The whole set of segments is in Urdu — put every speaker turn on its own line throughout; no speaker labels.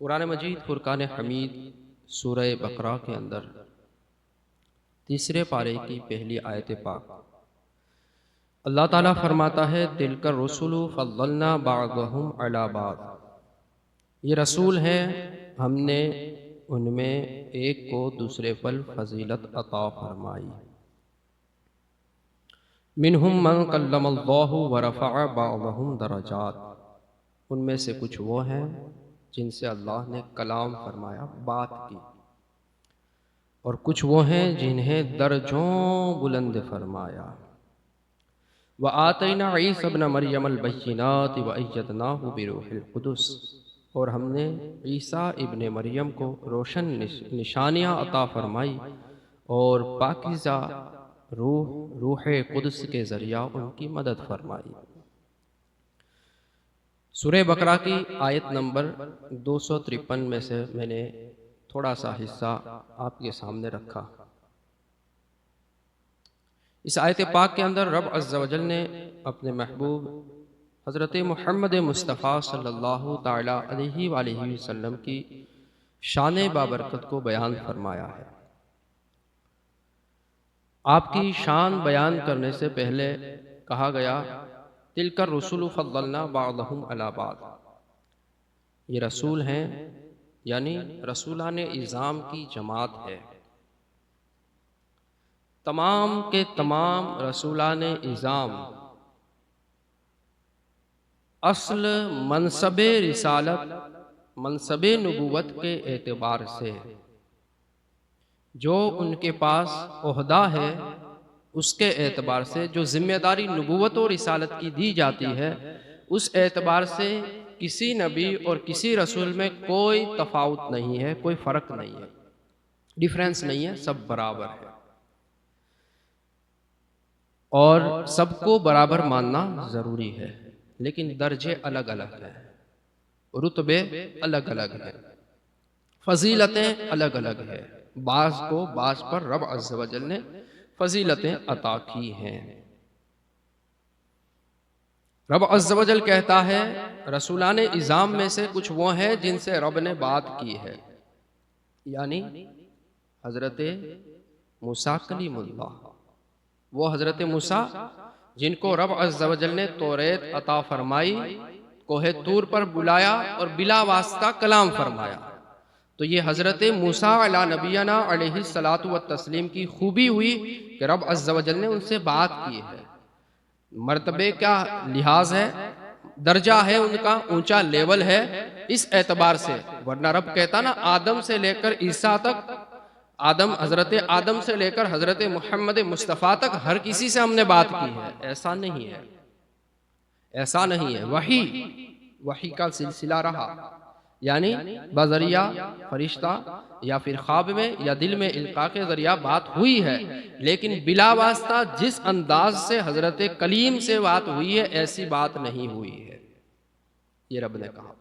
قرآن مجید فرقان حمید سورہ بقرہ کے اندر تیسرے پارے کی پہلی آیت پاک اللہ تعالیٰ فرماتا ہے تِلْكَ الرُّسُلُ فَضَّلْنَا بَعْضَهُمْ عَلَى بَعْضٍ، یہ رسول ہیں ہم نے ان میں ایک کو دوسرے پر فضیلت عطا فرمائی۔ مِنْهُمْ مَنْ كَلَّمَ اللَّهُ وَرَفَعَ بَعْضَهُمْ دَرَجَاتٍ، ان میں سے کچھ وہ ہیں جن سے اللہ نے کلام فرمایا، بات کی، اور کچھ وہ ہیں جنہیں درجوں بلند فرمایا۔ وَآتَيْنَا عِيسَى ابْنَ مَرْيَمَ الْبَيِّنَاتِ وَأَيَّدْنَاهُ بِرُوحِ الْقُدُسِ، اور ہم نے عیسیٰ ابن مریم کو روشن نشانیاں عطا فرمائی اور پاکیزہ روح قدس کے ذریعہ ان کی مدد فرمائی۔ سورہ بقرہ کی آیت نمبر 253 میں سے میں نے تھوڑا سا حصہ آپ کے سامنے رکھا۔ اس آیت پاک کے اندر رب عز و جل نے اپنے محبوب حضرت محمد مصطفیٰ صلی اللہ تعالی علیہ وآلہ وسلم کی شان بابرکت کو بیان فرمایا ہے۔ آپ کی شان بیان کرنے سے پہلے کہا گیا تِلْكَ الرُّسُلُ فَضَّلْنَا بَعْضَهُمْ عَلَى بَعْضٍ، یہ رسول ہیں یعنی رسولان اعظام کی جماعت ہے۔ تمام کے تمام رسولان اعظام اصل منصب رسالت، منصب نبوت کے اعتبار سے جو ان کے پاس عہدہ ہے، اس کے اعتبار سے جو ذمہ داری نبوت و رسالت کی دی جاتی ہے، اس اعتبار سے کسی نبی اور کسی رسول میں کوئی تفاوت نہیں ہے، کوئی فرق نہیں ہے، ڈیفرنس نہیں ہے، سب برابر ہے اور سب کو برابر ماننا ضروری ہے، لیکن درجے الگ الگ ہیں، رتبے الگ الگ ہیں، فضیلتیں الگ الگ ہیں، بعض کو بعض پر رب عز و جل نے فضیلتیں عطا کی ہیں۔ رب عز و جل کہتا ہے رسولان اعظام میں سے کچھ وہ ہیں جن سے رب نے بات کی ہے، یعنی حضرت موسیٰ کلیم اللہ، وہ حضرت موسیٰ جن کو رب عز و جل نے توریت عطا فرمائی، کوہ طور پر بلایا اور بلا واسطہ کلام فرمایا، تو یہ حضرت موسیٰ علیہ نبینا علیہ الصلاۃ والتسلیم کی خوبی ہوئی کہ رب عز و جل نے ان سے بات کی ہے۔ مرتبے کا لحاظ ہے، درجہ ہے ان کا، اونچا لیول ہے اس اعتبار سے، ورنہ رب کہتا نا آدم سے لے کر عیسیٰ تک، حضرت آدم سے لے کر حضرت محمد مصطفیٰ تک ہر کسی سے ہم نے بات کی ہے، ایسا نہیں ہے، ایسا نہیں ہے۔ وحی کا سلسلہ رہا، یعنی بذریعہ فرشتہ یا پھر خواب میں یا دل میں القاء کے ذریعہ بات ہوئی ہے، لیکن بلا واسطہ جس انداز سے حضرت کلیم سے بات ہوئی ہے ایسی بات نہیں ہوئی ہے، یہ رب نے کہا۔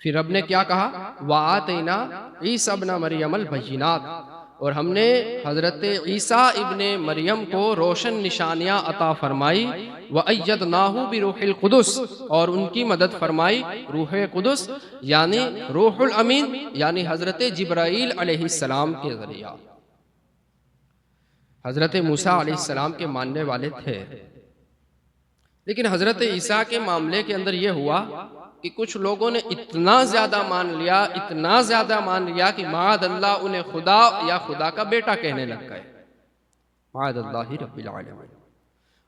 پھر رب نے کیا کہا وَآتَيْنَا عِيسَى ابْنَ مَرْيَمَ الْبَيِّنَاتِ، اور ہم نے حضرت عیسیٰ ابن مریم کو روشن نشانیاں عطا فرمائی، وَأَيَّدْنَاهُ بِرُوحِ الْقُدُسِ، اور ان کی مدد فرمائی روح قدس یعنی روح الامین، یعنی حضرت جبرائیل علیہ السلام کے ذریعہ۔ حضرت موسیٰ علیہ السلام کے ماننے والے تھے، لیکن حضرت عیسیٰ کے معاملے کے اندر یہ ہوا کہ کچھ لوگوں نے اتنا زیادہ مان لیا، اتنا زیادہ مان لیا کہ معاذ اللہ انہیں خدا یا خدا کا بیٹا کہنے لگ گئے، معاذ اللہ رب العالمین۔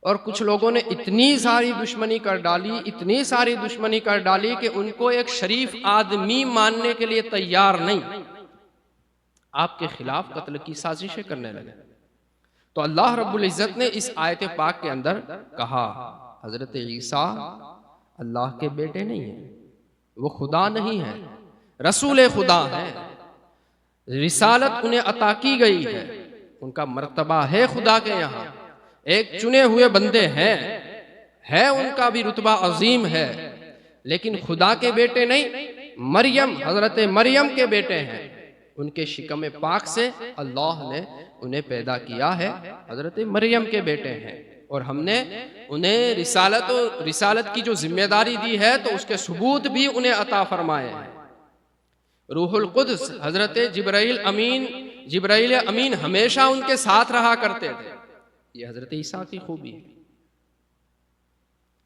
اور کچھ لوگوں نے اتنی ساری دشمنی کر ڈالی، اتنی ساری دشمنی کر ڈالی کہ ان کو ایک شریف آدمی ماننے کے لیے تیار نہیں، آپ کے خلاف قتل کی سازشیں کرنے لگے۔ تو اللہ رب العزت نے اس آیت پاک کے اندر کہا حضرت عیسیٰ اللہ کے بیٹے نہیں ہیں، وہ خدا نہیں ہیں، رسول خدا ہیں، رسالت انہیں عطا کی گئی ہے، ان کا مرتبہ ہے خدا کے یہاں، ایک چنے ہوئے بندے ہیں، ہے ان کا بھی رتبہ عظیم ہے، لیکن خدا کے بیٹے نہیں، حضرت مریم کے بیٹے ہیں، ان کے شکم پاک سے اللہ نے انہیں پیدا کیا ہے، حضرت مریم کے بیٹے ہیں۔ اور ہم نے انہیں رسالت کی جو ذمہ داری دی ہے تو اس کے ثبوت بھی انہیں عطا فرمائے ہیں۔ روح القدس حضرت جبرائیل امین ہمیشہ ان کے ساتھ رہا کرتے تھے، یہ حضرت عیسیٰ کی خوبی ہے۔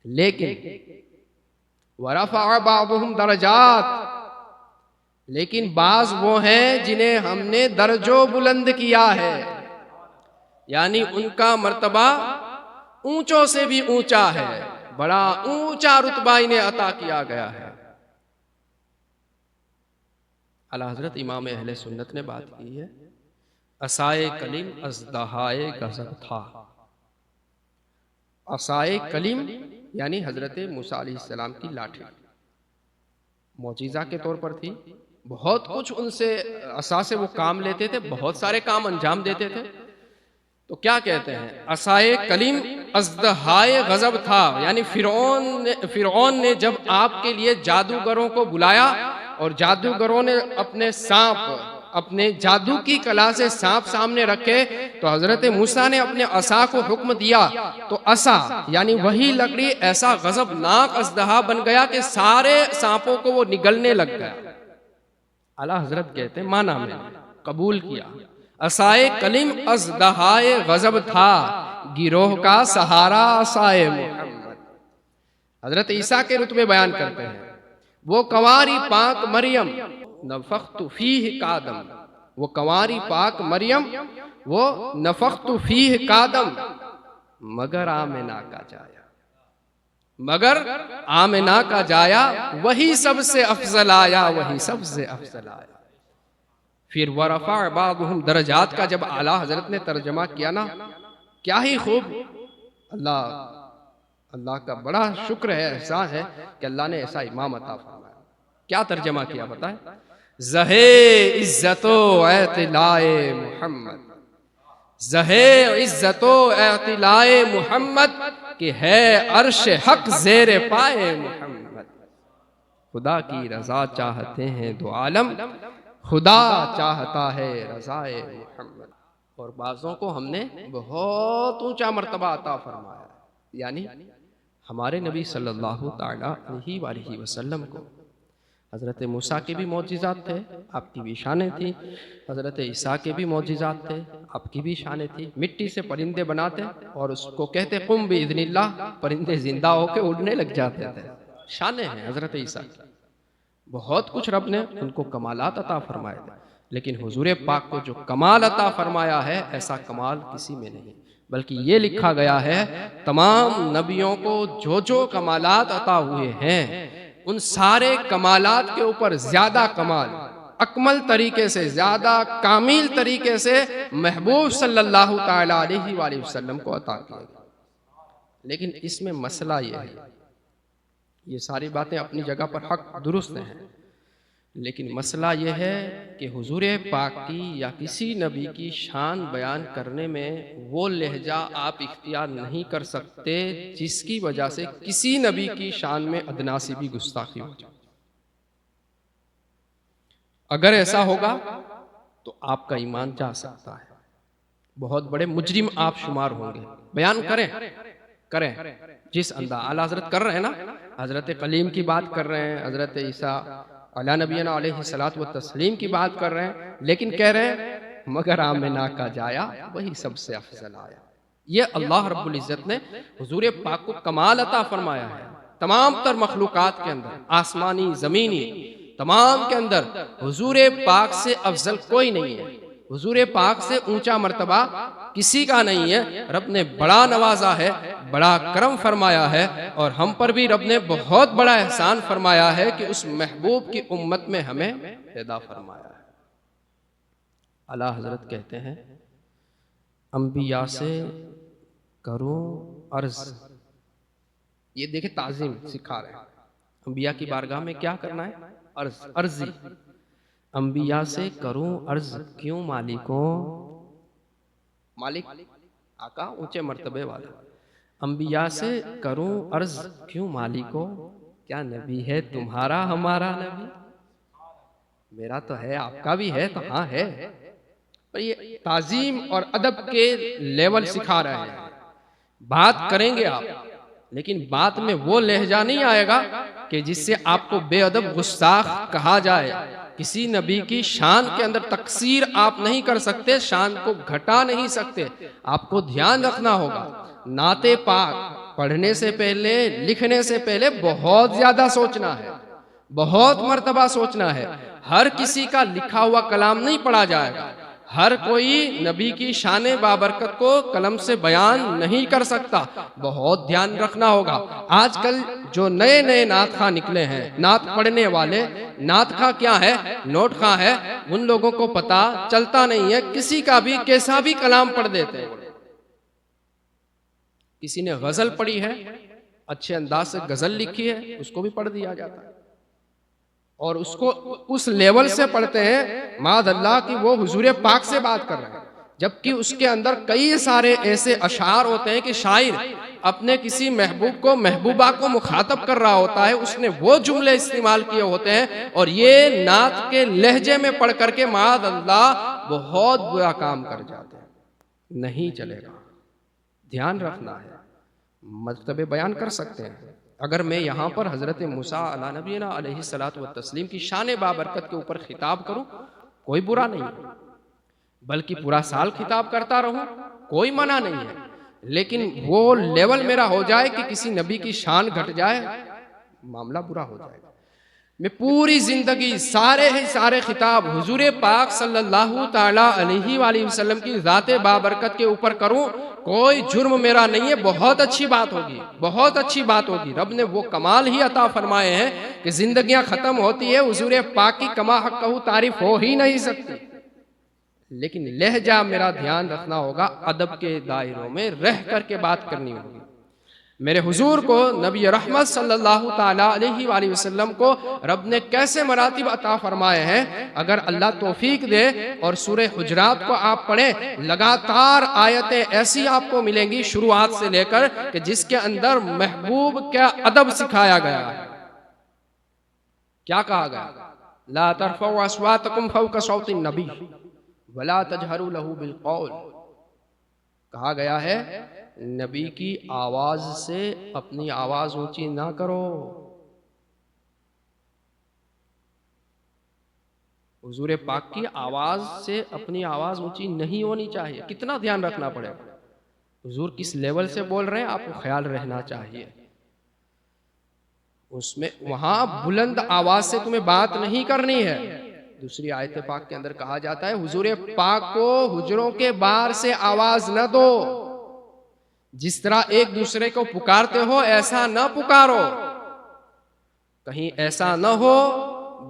لیکن وَرَفَعَ بَعْضُهُمْ دَرَجَاتٍ، لیکن بعض وہ ہیں جنہیں ہم نے درجوں بلند کیا ہے، یعنی ان کا مرتبہ اونچوں سے بھی اونچا ہے، بڑا اونچا رتبہ انہیں عطا کیا گیا ہے۔ اعلیٰ حضرت امام اہل سنت نے بات کی ہے، عصائے کلیم اژدہائے غضب تھا۔ عصائے کلیم یعنی حضرت موسیٰ علیہ السلام کی لاٹھی معجزہ کے طور پر تھی، بہت کچھ ان سے عصا سے وہ کام لیتے تھے، بہت سارے کام انجام دیتے تھے۔ تو کیا کہتے ہیں؟ عصائے کلیم اژدہائے غضب تھا، یعنی فرعون نے جب آپ کے لیے جادوگروں کو بلایا اور جادوگروں نے اپنے جادو کی کلا سے سانپ سامنے رکھے تو حضرت موسیٰ نے اپنے عصا کو حکم دیا تو عصا یعنی وہی لکڑی ایسا غضبناک اژدہا بن گیا کہ سارے سانپوں کو وہ نگلنے لگ گیا۔ اعلیٰ حضرت کہتے ہیں مانا میں قبول کیا، عصائے کلیم اژدہائے غضب تھا، گروہ کا سہارا عصائے محمد۔ حضرت عیسیٰ کے رتبے بیان کرتے ہیں، وہ کنواری پاک مریم نفخت فیہ کادم، وہ کنواری پاک مریم وہ نفخت فیہ کادم، مگر آمنہ کا جایا وہی سب سے افضل آیا، وہی سب سے افضل آیا۔ پھر ورفع بعضهم درجات کا جب اعلیٰ حضرت نے ترجمہ کیا نا، کیا ہی خوب، اللہ کا بڑا شکر ہے، احسان ہے کہ اللہ نے ایسا امام عطا فرمایا۔ کیا ترجمہ کیا بتائیں؟ زہے عزت و اعتلاء محمد، زہے عزت و اعتلاء محمد کہ ہے عرش حق زیر پائے محمد۔ خدا کی رضا چاہتے ہیں دو عالم، خدا چاہتا ہے رضائے محمد۔ اور بعضوں کو ہم نے بہت اونچا مرتبہ عطا فرمایا، یعنی ہمارے نبی صلی اللہ تعالیٰ علیہ وآلہ وسلم کو حضرت موسیٰ کے بھی معجزات تھے، آپ کی بھی شانیں تھیں، حضرت عیسیٰ کے بھی معجزات تھے، آپ کی بھی شانیں تھیں۔ مٹی سے پرندے بناتے اور اس کو کہتے قم بإذن اللہ، پرندے زندہ ہو کے اڑنے لگ جاتے تھے۔ شانیں ہیں حضرت عیسیٰ کی، بہت کچھ رب نے ان کو کمالات عطا فرمائے تھے، لیکن حضور پاک کو جو کمال عطا فرمایا ہے ایسا کمال کسی میں نہیں، بلکہ یہ لکھا گیا ہے تمام نبیوں کو جو جو کمالات عطا ہوئے ہیں ان سارے کمالات کے اوپر زیادہ کمال، اکمل طریقے سے، زیادہ کامل طریقے سے محبوب صلی اللہ تعالیٰ علیہ وآلہ وسلم کو عطا کیا گیا۔ لیکن اس میں مسئلہ یہ ہے، یہ ساری باتیں اپنی جگہ پر حق درست ہیں، لیکن مسئلہ یہ ہے کہ حضور پاک کی یا کسی نبی کی شان بیان کرنے میں وہ لہجہ آپ اختیار نہیں کر سکتے جس کی وجہ سے کسی نبی کی شان میں ادنا سی بھی گستاخی ہو جائے۔ اگر ایسا ہوگا تو آپ کا ایمان جا سکتا ہے، بہت بڑے مجرم آپ شمار ہوں گے۔ بیان کریں جس انداز اعلیٰ حضرت کر رہے ہیں نا، حضرت کلیم کی بات کر رہے ہیں، حضرت عیسیٰ علیہ نبینا علیہ الصلوۃ والتسلیم کی بات کر رہے ہیں، لیکن کہہ رہے ہیں مگر آمنہ کا جایا وہی سب سے افضل آیا۔ یہ اللہ رب العزت نے حضور پاک کو کمال عطا فرمایا ہے، تمام تر مخلوقات کے اندر، آسمانی زمینی تمام کے اندر حضور پاک سے افضل کوئی نہیں ہے، حضور پاک سے اونچا مرتبہ کسی کا نہیں ہے۔ رب نے بڑا نوازا ہے، بڑا کرم فرمایا ہے، اور ہم پر بھی رب نے بہت بڑا احسان فرمایا ہے کہ اس محبوب کی امت میں ہمیں پیدا فرمایا ہے۔ اعلیٰ حضرت کہتے ہیں انبیاء سے کروں عرض، یہ دیکھیں تعظیم سکھا رہے ہیں، انبیاء کی بارگاہ میں کیا کرنا ہے؟ عرضی۔ انبیاء سے کروں عرض کیوں مالکوں، مالک آقا اونچے مرتبے والا، انبیاء سے کروں عرض کیوں مالکوں، کیا نبی ہے تمہارا ہمارا نبی؟ میرا تو ہے، آپ کا بھی ہے، تو ہاں ہے۔ پر یہ تعظیم اور ادب کے لیول سکھا رہے ہیں بات کریں گے آپ، لیکن بات میں وہ لہجہ نہیں آئے گا کہ جس سے آپ کو بے ادب گستاخ کہا جائے. کسی نبی کی شان کے اندر تقصیر آپ نہیں کر سکتے، شان کو گھٹا نہیں سکتے. آپ کو دھیان رکھنا ہوگا، نعت پاک پڑھنے سے پہلے، لکھنے سے پہلے بہت زیادہ سوچنا ہے، بہت مرتبہ سوچنا ہے. ہر کسی کا لکھا ہوا کلام نہیں پڑھا جائے گا. ہر کوئی نبی کی شان بابرکت کو قلم سے بیان نہیں کر سکتا. بہت دھیان رکھنا ہوگا. آج کل جو نئے نئے نعت خواں نکلے ہیں، نعت پڑھنے والے، نعت خواں کیا ہے، نوٹ خواں ہے، ان لوگوں کو پتا چلتا نہیں ہے، کسی کا بھی کیسا بھی کلام پڑھ دیتے ہیں. کسی نے غزل پڑھی ہے، اچھے انداز سے غزل لکھی ہے، اس کو بھی پڑھ دیا جاتا ہے، اور اس کو اس لیول سے پڑھتے ہیں معاذ اللہ کہ وہ حضور پاک سے بات کر رہے ہیں. جبکہ اس کے اندر کئی سارے ایسے اشعار ہوتے ہیں کہ شاعر اپنے کسی محبوب کو، محبوبہ کو مخاطب کر رہا ہوتا ہے، اس نے وہ جملے استعمال کیے ہوتے ہیں، اور یہ نعت کے لہجے میں پڑھ کر کے معاذ اللہ بہت برا کام کر جاتے ہیں. نہیں چلے گا، دھیان رکھنا ہے. مرتبے بیان کر سکتے ہیں. اگر میں یہاں پر حضرت موسیٰ علیہ نبینا علیہ الصلوۃ والتسلیم کی شان بابرکت کے اوپر خطاب کروں، کوئی برا نہیں ہے، بلکہ پورا سال خطاب کرتا رہوں، کوئی منع نہیں ہے. لیکن وہ لیول میرا ہو جائے کہ کسی نبی کی شان گھٹ جائے، معاملہ برا ہو جائے گا. میں پوری زندگی سارے خطاب حضور پاک صلی اللہ تعالی علیہ وآلہ وسلم کی ذات بابرکت کے اوپر کروں، کوئی جرم میرا نہیں ہے. بہت اچھی بات ہوگی، بہت اچھی بات ہوگی. رب نے وہ کمال ہی عطا فرمائے ہیں کہ زندگیاں ختم ہوتی ہے، حضور پاک کی کما حق کہو تعریف ہو ہی نہیں سکتی. لیکن لہجہ میرا دھیان رکھنا ہوگا، ادب کے دائروں میں رہ کر کے بات کرنی ہوگی. میرے حضور کو، نبی رحمت صلی اللہ تعالی علیہ وآلہ وسلم کو رب نے کیسے مراتب عطا فرمائے ہیں. اگر اللہ توفیق دے اور سورہ حجرات کو آپ پڑھیں، لگاتار آیتیں ایسی آپ کو ملیں گی شروعات سے لے کر کہ جس کے اندر محبوب کا ادب سکھایا گیا ہے. کیا کہا گیا؟ لا ترفعوا اصواتکم فوق صوت النبی ولا تجہروا لہ بالقول. کہا گیا ہے نبی کی آواز سے اپنی آواز اونچی نہ کرو. حضور پاک کی آواز سے اپنی آواز اونچی نہیں ہونی چاہیے. کتنا دھیان رکھنا پڑے گا. حضور کس لیول سے بول رہے ہیں آپ کو خیال رہنا چاہیے. اس میں وہاں بلند آواز سے تمہیں بات نہیں کرنی ہے. دوسری آیت پاک کے اندر کہا جاتا ہے حضور پاک کو حجروں کے باہر سے آواز نہ دو. جس طرح ایک دوسرے کو پکارتے ہو ایسا نہ پکارو، کہیں ایسا نہ ہو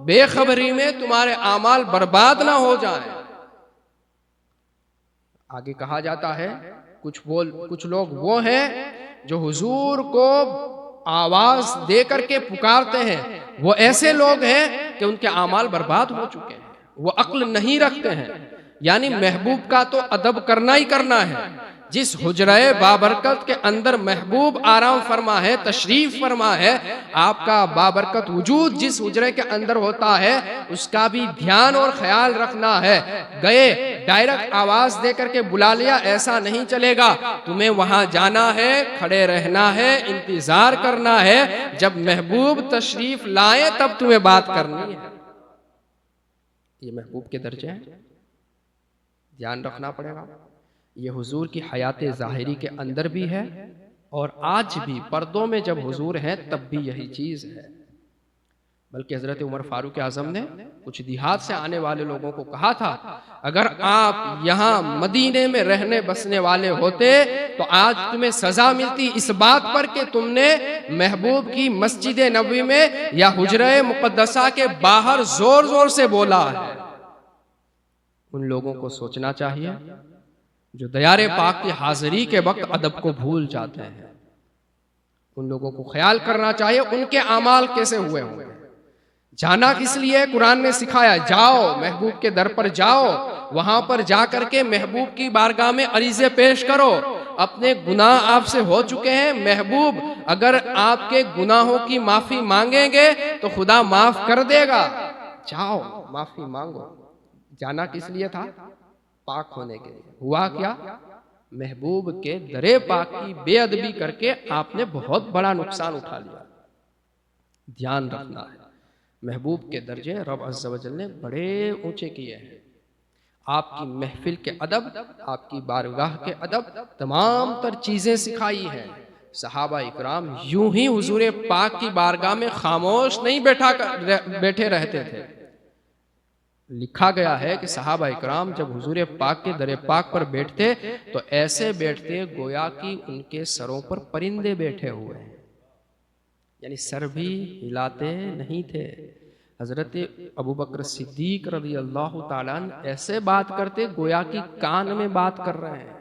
بے خبری میں تمہارے اعمال برباد نہ ہو جائیں. آگے کہا جاتا ہے کچھ لوگ وہ ہیں جو حضور کو آواز دے کر کے پکارتے ہیں، وہ ایسے لوگ ہیں کہ ان کے اعمال برباد ہو چکے ہیں، وہ عقل نہیں رکھتے ہیں. یعنی محبوب کا تو ادب کرنا ہی کرنا ہے. جس حجرہ بابرکت کے اندر محبوب آرام فرما ہے، تشریف فرما ہے، آپ کا بابرکت وجود جس حجرے کے اندر ہوتا ہے اس کا بھی دھیان اور خیال رکھنا ہے. گئے ڈائریکٹ آواز دے کر کے بلا لیا، ایسا نہیں چلے گا. تمہیں وہاں جانا ہے، کھڑے رہنا ہے، انتظار کرنا ہے. جب محبوب تشریف لائے تب تمہیں بات کرنی ہے. یہ محبوب کے درجے ہیں، دھیان رکھنا پڑے گا. یہ حضور کی حیات ظاہری کے اندر بھی ہے، اور آج بھی پردوں میں جب حضور ہیں تب بھی یہی چیز ہے. بلکہ حضرت عمر فاروق اعظم نے کچھ دیہات سے آنے والے لوگوں کو کہا تھا اگر آپ یہاں مدینے میں رہنے بسنے والے ہوتے تو آج تمہیں سزا ملتی اس بات پر کہ تم نے محبوب کی مسجد نبوی میں یا حجرہ مقدسہ کے باہر زور زور سے بولا ہے. ان لوگوں کو سوچنا چاہیے جو دیار پاک کی حاضری کے وقت ادب کو بھول جاتے ہیں. ان لوگوں کو خیال کرنا چاہیے ان کے اعمال کیسے ہوئے ہوں گے. جانا کس لیے قرآن نے سکھایا، جاؤ محبوب کے در پر جاؤ، وہاں پر جا کر کے محبوب کی بارگاہ میں عریضے پیش کرو. اپنے گناہ آپ سے ہو چکے ہیں، محبوب اگر آپ کے گناہوں کی معافی مانگیں گے تو خدا معاف کر دے گا. جاؤ معافی مانگو. جانا کس لیے تھا؟ پاک ہونے کے لیے. ہوا کیا؟ محبوب کے درے پاک کی بے ادبی کر کے آپ نے بہت بڑا نقصان اٹھا لیا. دھیان رکھنا ہے، محبوب کے درجے رب عز و جل نے بڑے اونچے کیے ہیں. آپ کی محفل کے ادب، آپ کی بارگاہ کے ادب، تمام تر چیزیں سکھائی ہیں. صحابہ اکرام یوں ہی حضور پاک کی بارگاہ میں خاموش نہیں بیٹھے رہتے تھے. لکھا گیا ہے کہ صحابہ اکرام جب حضور پاک کے در پاک پر بیٹھتے تو ایسے بیٹھتے گویا کہ ان کے سروں پر پرندے بیٹھے ہوئے ہیں، یعنی سر بھی ہلاتے نہیں تھے. حضرت ابوبکر صدیق رضی اللہ تعالیٰ ایسے بات کرتے گویا کہ کان میں بات کر رہے ہیں.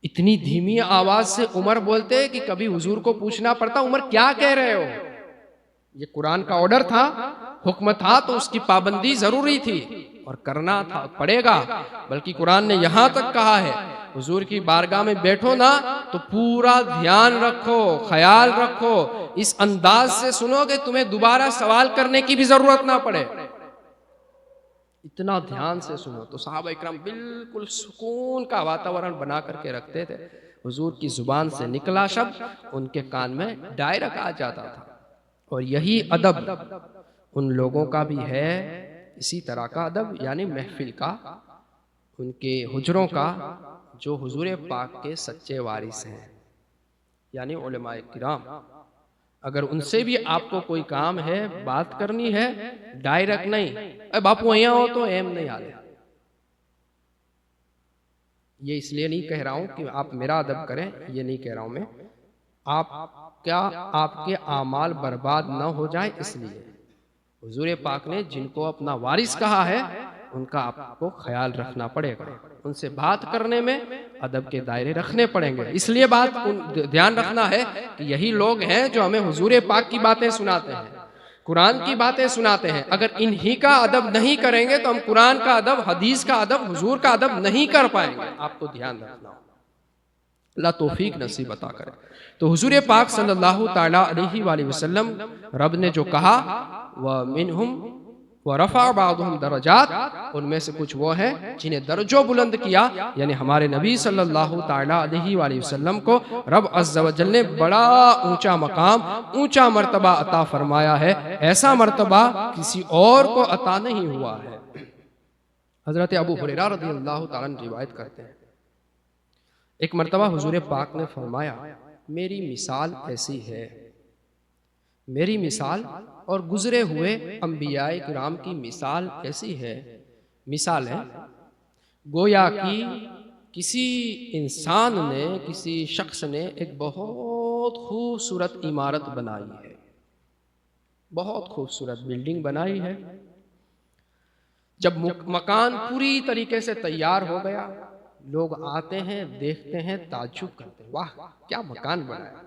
اتنی دھیمی آواز سے عمر بولتے کہ کبھی حضور کو پوچھنا پڑتا عمر کیا کہہ رہے ہو. یہ قرآن کا آرڈر تھا، حکم تھا، تو اس کی پابندی ضروری تھی اور کرنا تھا، پڑے گا. بلکہ قرآن نے یہاں تک کہا ہے حضور کی بارگاہ میں بیٹھو نا تو پورا دھیان رکھو، خیال رکھو، اس انداز سے سنو کہ تمہیں دوبارہ سوال کرنے کی بھی ضرورت نہ پڑے. اتنا دھیان سے سنو. تو صحابہ اکرام بالکل سکون کا واتاورن بنا کر کے رکھتے تھے. حضور کی زبان سے نکلا شبد ان کے کان میں ڈائریکٹ آ جاتا تھا. اور یہی ادب ان لوگوں کا بھی ہے، اسی طرح کا ادب، یعنی محفل کا، ان کے حجروں کا، جو حضور پاک کے سچے وارث ہیں، یعنی علماء کرام. اگر ان سے بھی آپ کو کوئی کام ہے، بات کرنی ہے، ڈائریکٹ نہیں، اے باپو یہاں ہو تو ایم نہیں آلے. یہ اس لیے نہیں کہہ رہا ہوں کہ آپ میرا ادب کریں، یہ نہیں کہہ رہا ہوں میں. آپ کے اعمال برباد نہ ہو جائیں، اس لیے حضور پاک نے جن کو اپنا وارث کہا ہے ان کا آپ کو خیال رکھنا پڑے گا. ان سے بات کرنے میں ادب کے دائرے رکھنے پڑیں گے. اس لیے دھیان رکھنا ہے کہ یہی لوگ ہیں جو ہمیں حضور پاک کی باتیں سناتے ہیں، قرآن کی باتیں سناتے ہیں. اگر انہی کا ادب نہیں کریں گے تو ہم قرآن کا ادب، حدیث کا ادب، حضور کا ادب نہیں کر پائیں گے. آپ کو دھیان رکھنا ہو. اللہ توفیق نصیب عطا کرے. تو حضور پاک صلی اللہ تعالیٰ علیہ وآلہ وسلم رب نے جو کہا وَمِنْهُمْ وَرَفَعَ بَعْضُهُمْ دَرَجَاتٍ، ان میں سے کچھ وہ ہیں جنہیں درجوں بلند کیا، یعنی ہمارے نبی صلی اللہ تعالیٰ علیہ وآلہ وسلم کو رب عز و جل نے بڑا اونچا مقام، اونچا مرتبہ عطا فرمایا ہے. ایسا مرتبہ کسی اور کو عطا نہیں ہوا ہے. حضرت ابو ہریرہ رضی اللہ تعالیٰ عنہ روایت کرتے ہیں ایک مرتبہ حضور پاک نے فرمایا میری مثال ایسی ہے، میری مثال اور گزرے ہوئے انبیاء کرام کی مثال ایسی ہے. مثال ہے گویا کہ کسی انسان نے، کسی شخص نے ایک بہت خوبصورت عمارت بنائی ہے، بہت خوبصورت بلڈنگ بنائی ہے. جب مکان پوری طریقے سے تیار ہو گیا، لوگ آتے ہیں، دیکھتے ہیں، تعجب کرتے ہیں، واہ کیا مکان بنایا،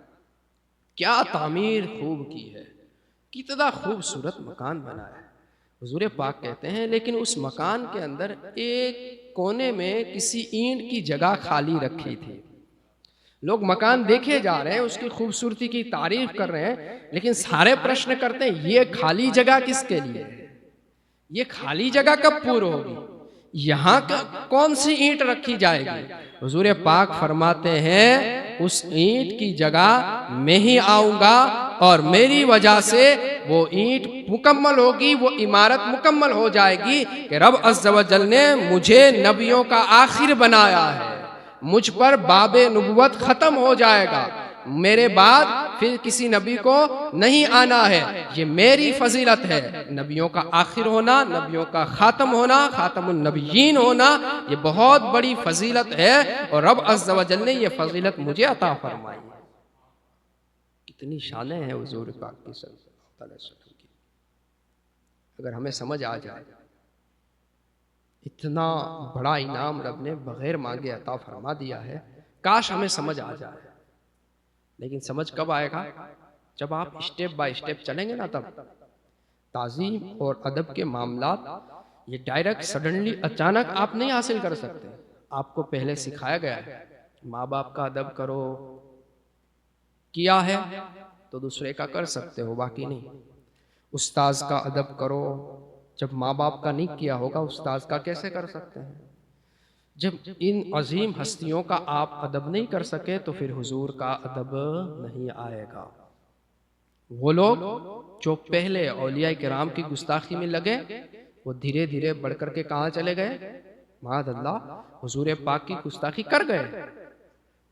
کیا تعمیر خوب کی ہے، کتنا خوبصورت مکان بنایا ہے. حضور پاک کہتے ہیں لیکن اس مکان کے اندر ایک کونے میں کسی اینٹ کی جگہ خالی رکھی تھی. لوگ مکان دیکھے جا رہے ہیں، اس کی خوبصورتی کی تعریف کر رہے ہیں، لیکن سارے پرشن کرتے ہیں یہ خالی جگہ کس کے لیے ہے، یہ خالی جگہ کب پور ہوگی، یہاں کون سی اینٹ رکھی جائے گی. حضور پاک فرماتے ہیں اس اینٹ کی جگہ میں ہی آؤں گا اور میری وجہ سے وہ اینٹ مکمل ہوگی، وہ عمارت مکمل ہو جائے گی کہ رب عز و جل نے مجھے نبیوں کا آخر بنایا ہے، مجھ پر باب نبوت ختم ہو جائے گا، میرے بعد پھر کسی نبی کو نہیں آنا ہے. یہ میری فضیلت ہے، نبیوں کا آخر ہونا، نبیوں کا خاتم ہونا، خاتم النبیین ہونا، یہ بہت بڑی فضیلت ہے اور رب عز و جل نے یہ فضیلت مجھے عطا فرمائی. کتنی شانیں ہیں حضور پاک کی صلی اللہ علیہ وسلم کی. اگر ہمیں سمجھ آ جائے اتنا بڑا انعام رب نے بغیر مانگے عطا فرما دیا ہے، کاش ہمیں سمجھ آ جائے. لیکن سمجھ کب آئے گا؟ جب آپ اسٹیپ بائی اسٹیپ چلیں گے نا. تب تعظیم اور ادب کے معاملات یہ ڈائریکٹ سڈنلی اچانک آپ نہیں حاصل کر سکتے. آپ کو پہلے سکھایا گیا ہے ماں باپ کا ادب کرو، کیا ہے تو دوسرے کا کر سکتے ہو، باقی نہیں. استاذ کا ادب کرو، جب ماں باپ کا نہیں کیا ہوگا استاذ کا کیسے کر سکتے ہیں. جب ان عظیم ہستیوں کا آپ ادب نہیں کر سکے تو پھر حضور کا ادب نہیں آئے گا۔ وہ لوگ جو پہلے اولیاء کرام کی گستاخی میں لگے وہ دھیرے دھیرے بڑھ کر کے کہاں چلے گئے؟ معاذ اللہ حضور پاک کی گستاخی کر گئے۔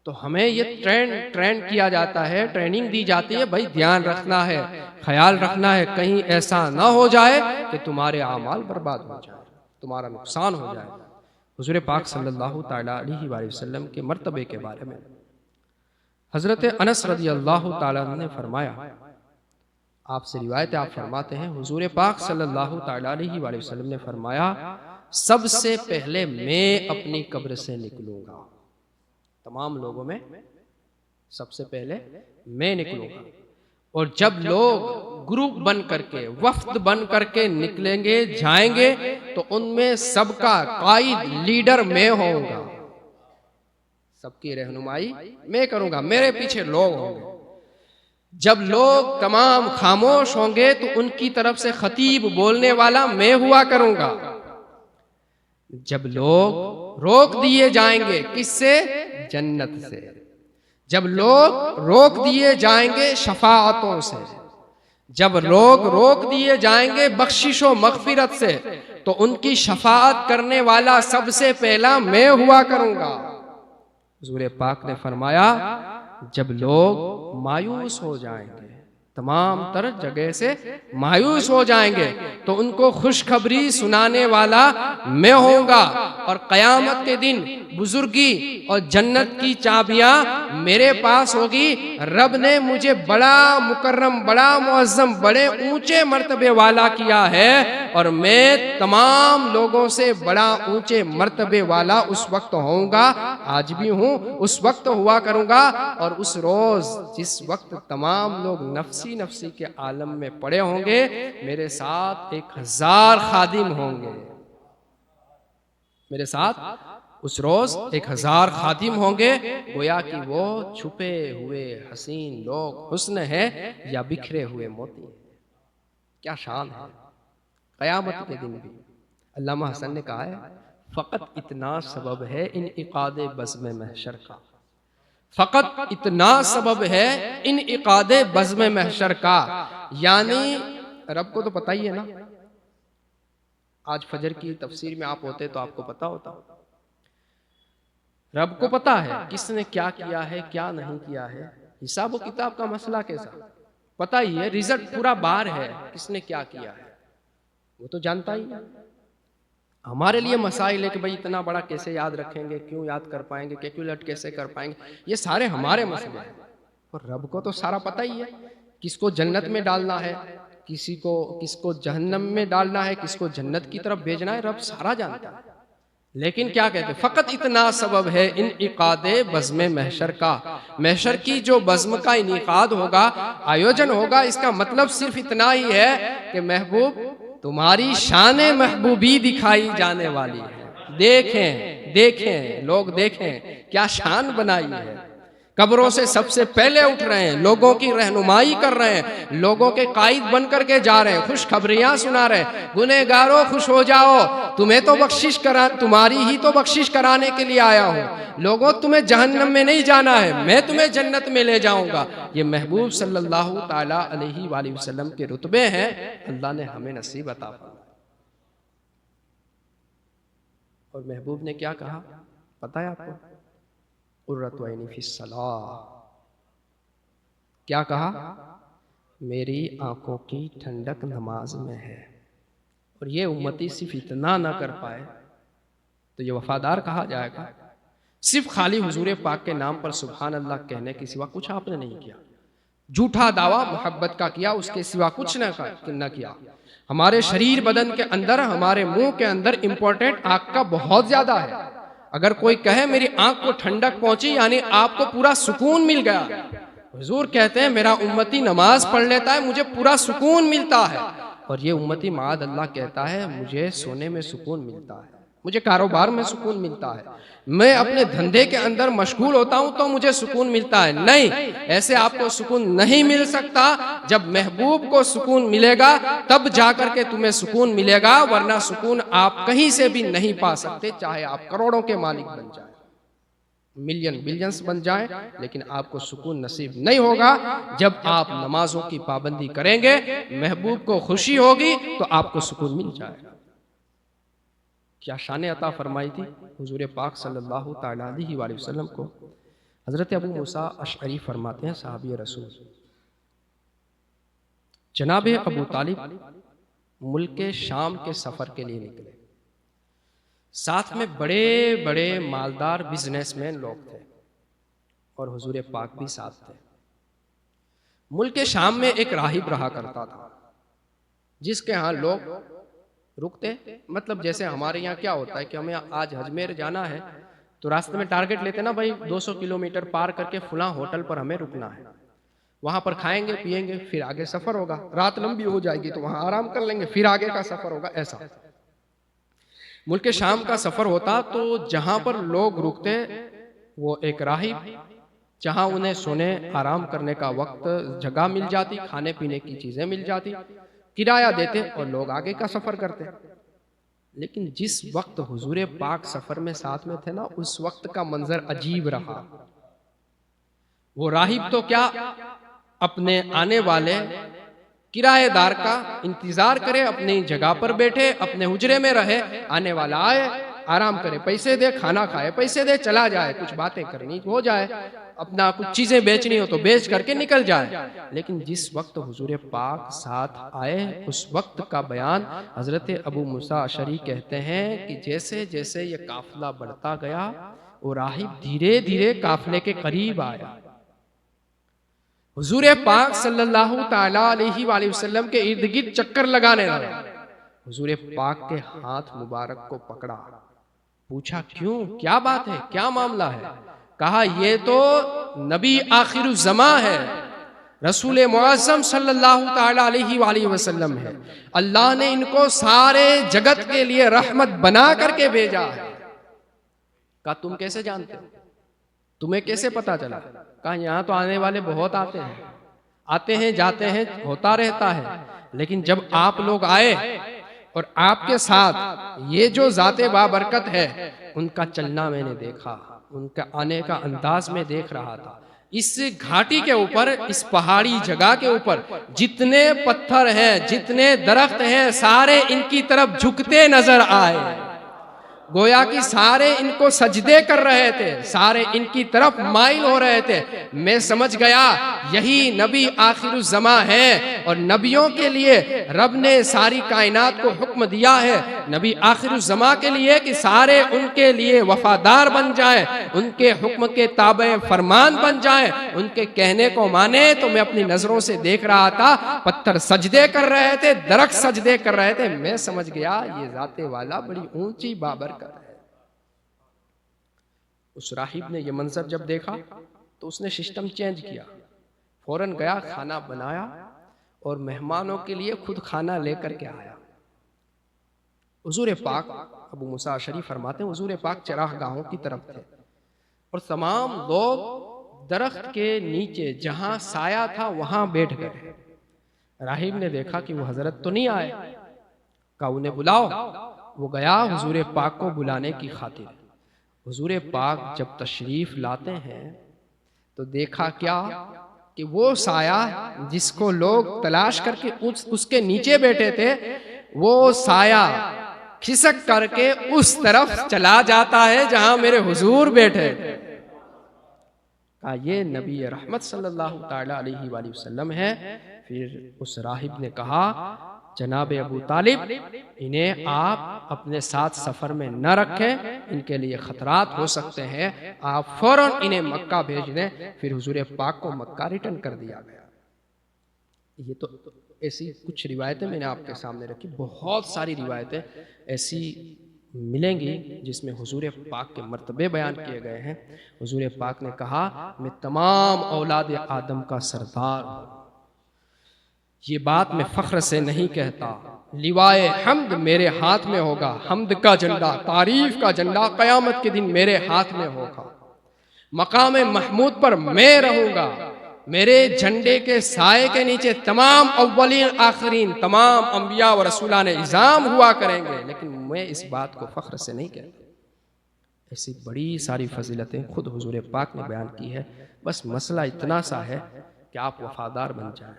تو ہمیں یہ ٹرینڈ کیا جاتا ہے، ٹریننگ دی جاتی ہے، بھائی دھیان رکھنا ہے، خیال رکھنا ہے، کہیں ایسا نہ ہو جائے کہ تمہارے اعمال برباد ہو جائے، تمہارا نقصان ہو جائے۔ حضور پاک صلی اللہ تعالیٰ علیہ وآلہ وسلم کے مرتبے کے بارے میں حضرت انس رضی اللہ تعالیٰ عنہ نے فرمایا، آپ سے روایت ہے، آپ فرماتے ہیں حضور پاک صلی اللہ تعالیٰ علیہ وآلہ وسلم نے فرمایا، سب سے پہلے میں اپنی قبر سے نکلوں گا، تمام لوگوں میں سب سے پہلے میں نکلوں گا، اور جب لوگ گروپ بن کر کے وفد بن کر کے نکلیں گے جائیں گے تو ان میں سب کا قائد لیڈر میں ہوں گا، سب کی رہنمائی میں کروں گا، میرے پیچھے لوگ ہوں گے۔ جب لوگ تمام خاموش ہوں گے تو ان کی طرف سے خطیب بولنے والا میں ہوا کروں گا۔ جب لوگ روک دیے جائیں گے کس سے؟ جنت سے۔ جب لوگ روک دیے جائیں گے شفاعتوں سے، جب لوگ روک دیے جائیں گے بخشش و مغفرت سے، تو ان کی شفاعت کرنے والا سب سے پہلا میں ہوا کروں گا۔ حضور پاک نے فرمایا، جب لوگ مایوس ہو جائیں گے، تمام تر جگہ سے مایوس ہو جائیں گے، تو ان کو خوشخبری سنانے والا میں ہوں گا، اور قیامت کے دن بزرگی اور جنت کی چابیاں میرے پاس ہوگی۔ رب نے مجھے بڑا مکرم، بڑا معظم، بڑے اونچے مرتبے والا کیا ہے، اور میں تمام لوگوں سے بڑا اونچے مرتبے والا اس وقت ہوں گا، آج بھی ہوں، اس وقت ہوا کروں گا۔ اور اس روز جس وقت تمام لوگ نفسی نفسی کے عالم میں پڑے ہوں گے، میرے ساتھ 1000 خادم ہوں گے، میرے ساتھ اس روز 1000 خادم ہوں گے، گویا کہ وہ چھپے ہوئے حسین لوگ حسن ہے یا بکھرے ہوئے موتی۔ کیا شان ہے قیامت کے دن بھی۔ علامہ حسن نے کہا ہے، فقط اتنا سبب ہے انعقاد بزم محشر کا، فقط اتنا سبب ہے انعقاد بزم محشر کا، یعنی رب کو تو پتہ ہی ہے نا، آج فجر کی تفسیر میں آپ ہوتے تو آپ کو پتہ ہوتا، رب کو پتہ ہے کس نے کیا کیا ہے کیا نہیں کیا ہے، حساب و کتاب کا مسئلہ کیسا پتہ ہی ہے، رزلٹ پورا بار ہے، کس نے کیا کیا ہے وہ تو جانتا ہی ہے۔ ہمارے لیے مسائل ہے کہ بھئی اتنا بڑا کیسے یاد رکھیں گے، کیوں یاد کر پائیں گے، کیلکولیٹ کیسے کر پائیں گے، یہ سارے ہمارے مسئلے ہیں، اور رب کو تو سارا پتہ ہی ہے، کس کو جنت میں ڈالنا ہے، کس کو جہنم میں ڈالنا ہے، کس کو جنت کی طرف بھیجنا ہے، رب سارا جانتا ہے۔ لیکن کیا کہتے ہیں، فقط اتنا سبب ہے انعقاد بزم محشر کا، محشر کی جو بزم کا انعقاد ہوگا، آیوجن ہوگا، اس کا مطلب صرف اتنا ہی ہے کہ محبوب تمہاری شان محبوبی دکھائی جانے والی ہے، دیکھیں لوگ دیکھیں کیا شان بنائی ہے، قبروں سے سب سے پہلے اٹھ رہے ہیں، لوگوں کی رہنمائی کر رہے ہیں، لوگوں کے قائد بن کر کے جا رہے ہیں، خوشخبریاں سنا رہے ہیں، گنہگاروں خوش ہو جاؤ، تمہیں تو تمہاری ہی تو بخشش کرانے کے لیے آیا ہوں، لوگوں تمہیں جہنم میں نہیں جانا ہے، میں تمہیں جنت میں لے جاؤں گا۔ یہ محبوب صلی اللہ تعالیٰ علیہ وآلہ وسلم کے رتبے ہیں، اللہ نے ہمیں نصیب عطا فرمایا۔ اور محبوب نے کیا کہا پتہ ہے آپ کو؟ قرۃ عینی فی الصلاۃ، کیا کہا؟ میری آنکھوں کی ٹھنڈک نماز میں ہے۔ اور یہ امتی صرف اتنا نہ کر پائے تو یہ وفادار کہا جائے گا؟ صرف خالی حضور پاک کے نام پر سبحان اللہ کہنے کے سوا کچھ آپ نے نہیں کیا، جھوٹا دعویٰ محبت کا کیا، اس کے سوا کچھ نہ کیا۔ ہمارے شریر بدن کے اندر، ہمارے منہ کے اندر امپورٹنٹ آنکھ کا بہت زیادہ ہے۔ اگر کوئی کہے میری آنکھ کو ٹھنڈک پہنچی، یعنی آپ کو پورا سکون مل گیا۔ حضور کہتے ہیں میرا امتی نماز پڑھ لیتا ہے مجھے پورا سکون ملتا ہے، اور یہ امتی معاذ اللہ کہتا ہے مجھے سونے میں سکون ملتا ہے۔ مجھے کاروبار میں سکون ملتا ہے، میں اپنے دھندے کے اندر مشغول ہوتا ہوں تو مجھے سکون ملتا ہے. نہیں، ایسے آپ کو سکون نہیں مل سکتا. جب محبوب کو سکون ملے گا تب جا کر کے تمہیں سکون ملے گا، ورنہ سکون آپ کہیں سے بھی نہیں پا سکتے، چاہے آپ کروڑوں کے مالک بن جائیں، ملین بلینس بن جائیں، لیکن آپ کو سکون نصیب نہیں ہوگا. جب آپ نمازوں کی پابندی کریں گے، محبوب کو خوشی ہوگی تو آپ کو سکون مل جائے گا. کیا شان عطا فرمائی تھی حضور پاک صلی اللہ تعالیٰ علیہ وآلہ وسلم کو. حضرت ابو موسیٰ اشعری فرماتے ہیں، صحابی رسول، جناب ابو طالب ملک شام کے سفر کے لیے نکلے، ساتھ میں بڑے بڑے مالدار بزنس مین لوگ تھے اور حضور پاک بھی ساتھ تھے. ملک شام میں ایک راہب رہا کرتا تھا جس کے ہاں لوگ رکتے، مطلب جیسے ہمارے یہاں کیا ہوتا ہے کہ ہمیں آج اجمیر جانا ہے تو راستے میں ٹارگٹ لیتے نا بھائی 200 کلومیٹر پار کر کے فلاں ہوٹل پر ہمیں رکنا ہے، وہاں پر کھائیں گے پیئیں گے، پھر آگے سفر ہوگا، رات لمبی ہو جائے گی تو وہاں آرام کر لیں گے، پھر آگے کا سفر ہوگا. ایسا ملک شام کا سفر ہوتا تو جہاں پر لوگ رکتے وہ ایک راہب، جہاں انہیں سونے آرام کرنے کا وقت جگہ مل جاتی، کھانے پینے کی چیزیں مل جاتی، کرایہ دیتے اور لوگ آگے کا سفر کرتے. لیکن جس وقت حضور پاک سفر میں ساتھ میں تھے نا، اس وقت کا منظر عجیب رہا. وہ راہب تو کیا اپنے آنے والے کرایہ دار کا انتظار کرے، اپنی جگہ پر بیٹھے، اپنے حجرے میں رہے، آنے والا آئے آرام کرے، پیسے دے، کھانا کھائے، پیسے دے، چلا جائے، کچھ باتیں کرنی ہو جائے، اپنا کچھ چیزیں بیچنی ہو تو بیچ کر کے نکل جائے. لیکن جس وقت حضور پاک ساتھ آئے، اس وقت کا بیان حضرت ابو موسیٰ اشعری کہتے ہیں کہ جیسے جیسے یہ قافلہ بڑھتا گیا، وہ راہب دھیرے دھیرے قافلے کے قریب آیا، حضور پاک صلی اللہ تعالیٰ علیہ وآلہ وسلم کے ارد گرد چکر لگانے لگا. حضور پاک کے ہاتھ مبارک کو پکڑا، پوچھا کیوں، کیا بات ہے، کیا معاملہ ہے؟ کہا یہ تو نبی آخر الزماں ہے، رسول معظم صلی اللہ تعالیٰ علیہ وآلہ وسلم ہے، اللہ نے ان کو سارے جگت کے لیے رحمت بنا کر کے بھیجا ہے. کہا تم کیسے جانتے ہو، تمہیں کیسے پتا چلا؟ کہا یہاں تو آنے والے بہت آتے ہیں جاتے ہیں، ہوتا رہتا ہے، لیکن جب آپ لوگ آئے اور آپ کے ساتھ یہ جو ذات بابرکت ہے ان کا چلنا میں نے دیکھا، ان کا آنے کا انداز میں دیکھ رہا تھا. اس گھاٹی کے اوپر، اس پہاڑی جگہ کے اوپر جتنے پتھر ہیں، جتنے درخت ہیں، سارے ان کی طرف جھکتے نظر آئے، گویا کہ سارے ان کو سجدے کر رہے تھے، سارے ان کی طرف مائل ہو رہے تھے. میں سمجھ گیا یہی نبی آخر الزماں ہے، اور نبیوں کے لیے رب نے ساری کائنات کو حکم دیا ہے نبی آخر الزماں کے لیے کہ سارے ان کے لیے وفادار بن جائیں، ان کے حکم کے تابع فرمان بن جائیں، ان کے کہنے کو مانے. تو میں اپنی نظروں سے دیکھ رہا تھا پتھر سجدے کر رہے تھے، درخت سجدے کر رہے تھے. میں سمجھ گیا یہ ذات والا بڑی اونچی بابرکت ہے. اس راہب نے یہ منظر جب دیکھا تو اس نے سسٹم چینج کیا، فوراً گیا، کھانا بنایا اور مہمانوں کے لیے خود کھانا لے کر کے آیا. حضور پاک، ابو موسیٰ اشعری فرماتے ہیں، حضور پاک چراہ گاہوں کی طرف تھے اور تمام لوگ درخت کے نیچے جہاں سایہ تھا وہاں بیٹھ گئے. راہب نے دیکھا کہ وہ حضرت تو نہیں آئے، کہا انہیں بلاؤ. وہ گیا حضور پاک کو بلانے کی خاطر. حضور پاک جب تشریف لاتے ہیں تو دیکھا کیا کہ وہ سایہ جس کو لوگ تلاش کر کے اس کے نیچے بیٹھے تھے، وہ سایہ کھسک کر کے اس طرف چلا جاتا ہے جہاں میرے حضور بیٹھے. کہا یہ نبی رحمت صلی اللہ تعالیٰ علیہ وآلہ وسلم ہے. پھر اس راہب نے کہا جناب ابو طالب انہیں آپ اپنے ساتھ سفر میں نہ رکھیں، ان کے لیے خطرات ہو سکتے ہیں، آپ فوراً انہیں مکہ بھیج دیں. پھر حضور پاک کو مکہ ریٹرن کر دیا گیا. یہ تو ایسی کچھ روایتیں میں نے آپ کے سامنے رکھی، بہت ساری روایتیں ایسی ملیں گی جس میں حضور پاک کے مرتبے بیان کیے گئے ہیں. حضور پاک نے کہا میں تمام اولاد آدم کا سردار ہوں، یہ بات میں فخر سے نہیں کہتا، لیوائے حمد میرے ہاتھ میں ہوگا، حمد کا جھنڈا، تعریف کا جھنڈا قیامت کے دن میرے ہاتھ میں ہوگا، مقام محمود پر میں رہوں گا، میرے جھنڈے کے سائے کے نیچے تمام اولین آخرین تمام انبیاء و رسولان اعظام ہوا کریں گے، لیکن میں اس بات کو فخر سے نہیں کہتا۔ ایسی بڑی ساری فضیلتیں خود حضور پاک نے بیان کی ہے، بس مسئلہ اتنا سا ہے کہ آپ وفادار بن جائیں،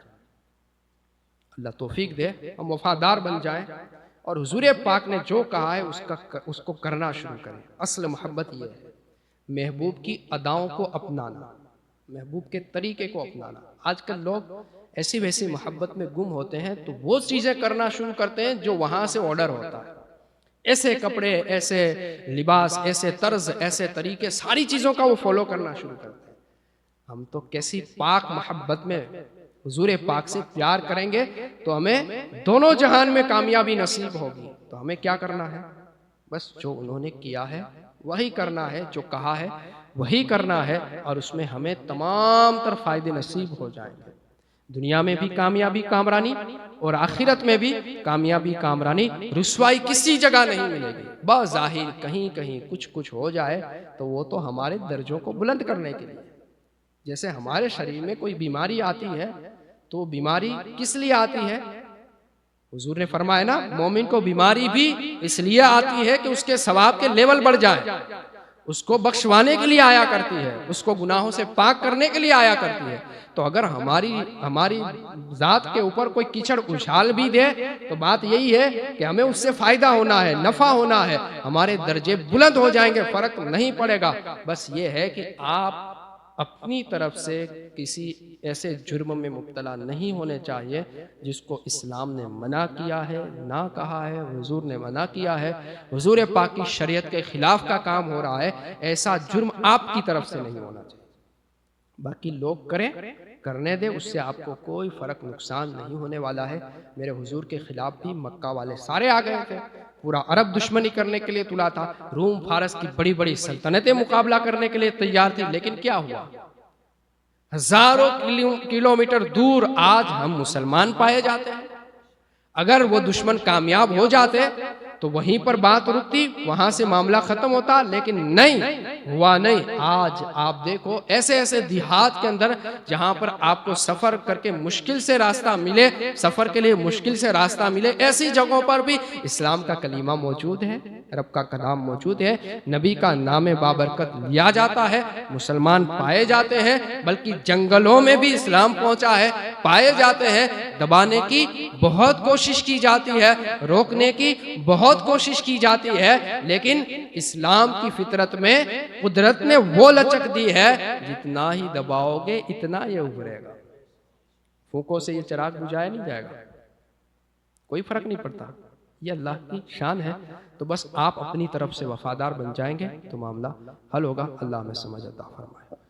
اللہ توفیق دے ہم وفادار بن جائیں اور حضور پاک نے جو کہا ہے اس کو کرنا شروع کریں۔ اصل محبت یہ ہے، محبوب کی اداؤں کو اپنانا، محبوب کے طریقے کو اپنانا۔ آج کل لوگ ایسی ویسی محبت میں گم ہوتے ہیں تو وہ چیزیں کرنا شروع کرتے ہیں جو وہاں سے آرڈر ہوتا ہے، ایسے کپڑے، ایسے لباس، ایسے طرز، ایسے طریقے، ساری چیزوں کا وہ فالو کرنا شروع کرتے ہیں۔ ہم تو کیسی پاک محبت میں حضور پاک سے پیار کریں گے تو ہمیں دونوں جہان میں کامیابی نصیب ہوگی۔ تو ہمیں کیا کرنا ہے؟ بس جو انہوں نے کیا ہے وہی کرنا ہے، جو کہا ہے وہی کرنا ہے، اور اس میں ہمیں تمام تر فائدے نصیب ہو جائیں گے، دنیا میں بھی کامیابی کامرانی اور آخرت میں بھی کامیابی کامرانی۔ رسوائی کسی جگہ نہیں ملے گی، بظاہر کہیں کہیں کچھ ہو جائے تو وہ تو ہمارے درجوں کو بلند کرنے کے لیے۔ جیسے ہمارے شریر میں کوئی بیماری آتی ہے تو بیماری کس لیے آتی ہے؟ حضور نے فرمایا نا، مومن کو بیماری بھی اس لیے آتی ہے کہ اس کے ثواب کے لیول بڑھ جائیں، اس کو بخشوانے کے لیے آیا کرتی ہے، اس کو گناہوں سے پاک کرنے کے لیے آیا کرتی ہے۔ تو اگر ہماری ذات کے اوپر کوئی کیچڑ اچھال بھی دے تو بات یہی ہے کہ ہمیں اس سے فائدہ ہونا ہے، نفع ہونا ہے، ہمارے درجے بلند ہو جائیں گے، فرق نہیں پڑے گا۔ بس یہ ہے کہ آپ اپنی طرف سے کسی ایسے جرم میں مبتلا نہیں ہونے چاہیے جس کو اسلام نے منع کیا ہے، نہ کہا ہے، حضور نے منع کیا ہے، حضور پاک کی شریعت کے خلاف کا کام ہو رہا ہے، ایسا جرم آپ کی طرف سے نہیں ہونا چاہیے۔ باقی لوگ کریں، کرنے دیں، اس سے آپ کو کوئی فرق نقصان نہیں ہونے والا ہے۔ میرے حضور کے خلاف بھی مکہ والے سارے آ گئے تھے، پورا عرب دشمنی کرنے کے لیے تلا تھا، روم فارس کی بڑی بڑی سلطنتیں مقابلہ کرنے کے لیے تیار تھی، لیکن کیا ہوا؟ ہزاروں کلومیٹر دور آج ہم مسلمان پائے جاتے ہیں۔ اگر وہ دشمن کامیاب ہو جاتے تو وہیں پر بات رکتی، وہاں سے معاملہ ختم ہوتا، لیکن نہیں ہوا۔ نہیں، آج آپ دیکھو ایسے ایسے دیہات کے اندر جہاں پر آپ کو سفر کر کے مشکل سے راستہ ملے، سفر کے لیے مشکل سے راستہ ملے، ایسی جگہوں پر بھی اسلام کا کلمہ موجود ہے، رب کا کلام موجود ہے، نبی کا نام بابرکت لیا جاتا ہے، مسلمان پائے جاتے ہیں، بلکہ جنگلوں میں بھی اسلام پہنچا ہے، پائے جاتے ہیں۔ دبانے کی بہت کوشش کی جاتی ہے، روکنے کی بہت کوشش کی جاتی ہے، لیکن اسلام کی فطرت میں قدرت نے وہ لچک دی ہے، جتنا ہی دباؤ گے اتنا یہ ابھرے گا۔ پھونکوں سے یہ چراغ بجھایا نہیں جائے گا، کوئی فرق نہیں پڑتا، یہ اللہ کی شان ہے۔ تو بس آپ اپنی طرف سے وفادار بن جائیں گے تو معاملہ حل ہوگا۔ اللہ ہمیں سمجھ عطا فرمائے۔